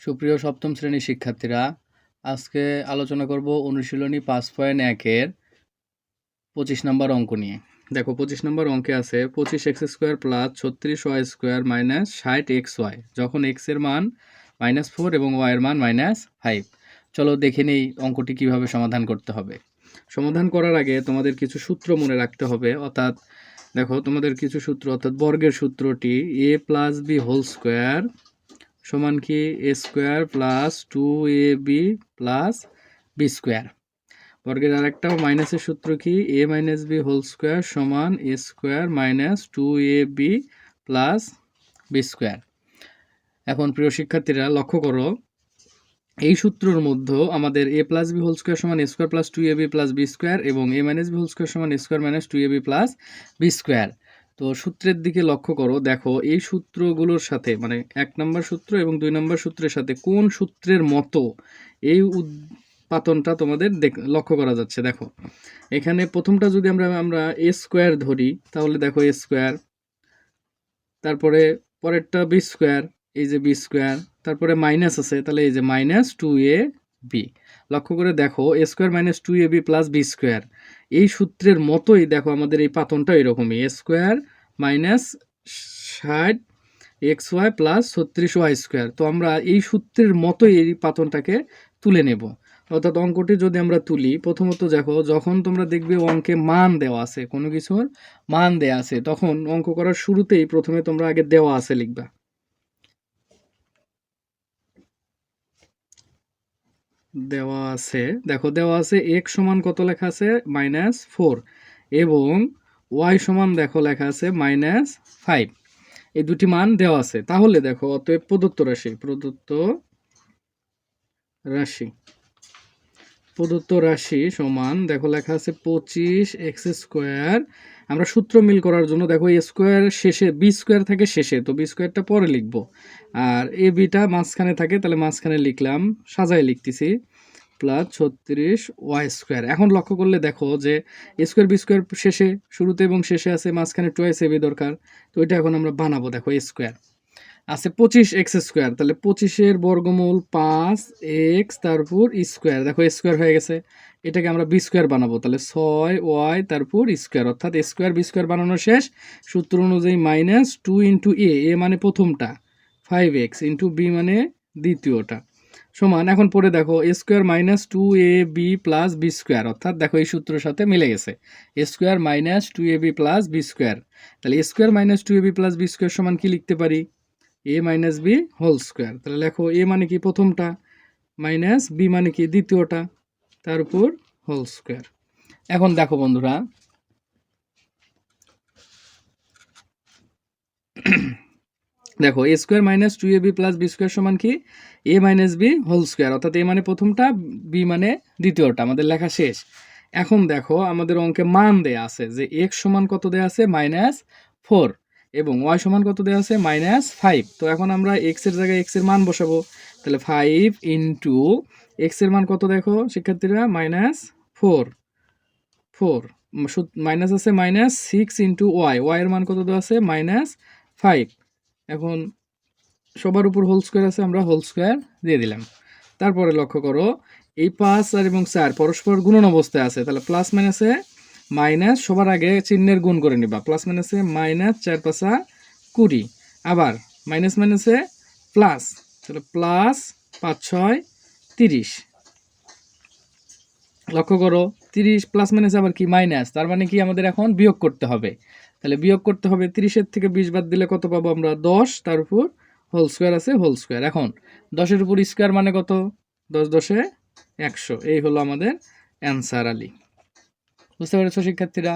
সুপ্রিয় সপ্তম শ্রেণীর শিক্ষার্থীরা, আজকে আলোচনা করব অনুশীলনী 5.1-এর 25 নম্বর অঙ্ক নিয়ে। দেখো 25 নম্বর অঙ্কে আছে 25x² + 36y² - 60xy যখন x এর মান -4 এবং y এর মান -5। চলো দেখে নেই অঙ্কটি কিভাবে সমাধান করতে হবে। সমাধান করার আগে তোমাদের কিছু সূত্র মনে রাখতে হবে, অর্থাৎ দেখো তোমাদের কিছু সূত্র, অর্থাৎ বর্গের সূত্রটি a + b হোল স্কোয়ার সমান কি a² + 2ab + b²। বর্গের আরেকটা মাইনাসের সূত্র কি a - b হোল স্কোয়ার সমান a² - 2ab + b²। এখন প্রিয় শিক্ষার্থীরা লক্ষ্য করো, এই সূত্রের মধ্যে আমাদের a + b হোল স্কোয়ার সমান a² + 2ab + b² এবং a - b হোল স্কোয়ার সমান a² - 2ab + b²। তো সূত্রের দিকে লক্ষ্য করো, দেখো এই সূত্রগুলোর সাথে মানে 1 নম্বর সূত্র এবং 2 নম্বর সূত্রের সাথে কোন সূত্রের মতো এই উৎপাদনটা তোমাদের লক্ষ্য করা যাচ্ছে। দেখো এখানে প্রথমটা যদি আমরা a² ধরি, তাহলে দেখো a², তারপরে পরেরটা b², এই যে b², তারপরে মাইনাস আছে, তাহলে এই যে -2ab। লক্ষ্য করে দেখো a² - 2ab + b², এই সূত্রের মতোই দেখো আমাদের এই পাতনটা এরকমই a² - 60xy + 36y²। তো আমরা এই সূত্রের মতোই এই পাতনটাকে তুলে নেব। অর্থাৎ অঙ্কটি যদি আমরা তুলি, প্রথমত দেখো যখন তোমরা দেখবে অঙ্কে মান দেওয়া আছে, কোনো কিছুর মান দেওয়া আছে, তখন অঙ্ক করার শুরুতেই প্রথমে তোমরা আগে দেওয়া আছে লিখবা। দেওয়া আছে, দেখো দেওয়া আছে x সমান কত লেখা আছে -4 এবং y সমান দেখো লেখা আছে -5। এই দুটি মান দেওয়া আছে। তাহলে দেখো অতএব প্রদত্ত রাশি সমান দেখো লেখা আছে 25x²। আমরা সূত্র মিল করার জন্য দেখো a² শেষে b² থাকে শেষে, তো b²টা পরে লিখব, আর a bটা মাঝখানে থাকে, তাহলে মাঝখানে লিখলাম, সাজায় লিখতেছি +36y²। এখন লক্ষ্য করলে দেখো যে a² b² শেষে, শুরুতে এবং শেষে আছে, মাঝখানে টুয়াইস ab দরকার, তো এটা এখন আমরা বানাবো। দেখো a² আছে 25x², তাহলে 25-এর বর্গমূল 5x তারপর স্কোয়ার, দেখো স্কোয়ার হয়ে গেছে, এটাকে আমরা b² বানাবো, তাহলে 6y তারপর স্কোয়ার, অর্থাৎ a² b² বানানো শেষ। সূত্র অনুযায়ী -2 × a মানে প্রথমটা, 5x × b মানে দ্বিতীয়টা, সমান, এখন পরে দেখো a² - 2ab + b², অর্থাৎ দেখো এই সূত্রের সাথে মিলে গেছে a² - 2ab + b²। তাহলে a² - 2ab + b² সমান কি লিখতে পারি a - b হোল স্কোয়ার। তাহলে লেখো a মানে কি প্রথমটা, মাইনাস b মানে কি দ্বিতীয়টা, তার উপর হোল স্কোয়ার। এখন দেখো বন্ধুরা, দেখো a² - 2ab + b² সমান কি a - b হোল স্কোয়ার, অর্থাৎ a মানে প্রথমটা, b মানে দ্বিতীয়টা, আমাদের লেখা শেষ। এখন দেখো আমাদের অঙ্কে মান দেয়া আছে যে x সমান কত দেয়া আছে -4 এবং y সমান কত দেয়া আছে -5। তো এখন আমরা x এর জায়গায় x এর মান বসাবো, তাহলে 5 × x এর মান কত দেখো শিক্ষার্থীরা -4, মাইনাস আছে -6 × y এর মান কত দেওয়া আছে -5। এখন সবার উপর হোল স্কোয়ার আছে, আমরা হোল স্কোয়ার দিয়ে দিলাম। তারপরে লক্ষ্য করো এই 5 আর এবং 4 পরস্পর গুণন অবস্থায় আছে, তাহলে প্লাস মাইনাসে মাইনাস, সবার আগে চিহ্নের গুণ করে নিবা, প্লাস মাইনাসে -4 × 5 = 20, আবার মাইনাস মাইনাসে প্লাস, তাহলে প্লাস 5 × 6 = 30। লক্ষ্য করো 30 প্লাস মাইনাস আবার কি মাইনাস, তার মানে কি আমাদের এখন বিয়োগ করতে হবে, তাহলে বিয়োগ করতে হবে, 30-এর থেকে 20 বাদ দিলে কত পাবো আমরা 10, তার উপর হোল স্কোয়ার আছে হোল স্কোয়ার। এখন 10-এর উপর স্কোয়ার মানে কত, 10 × 10 = 100। এই হলো আমাদের অ্যান্সার আলী। বুঝতে পেরেছো শিক্ষার্থীরা?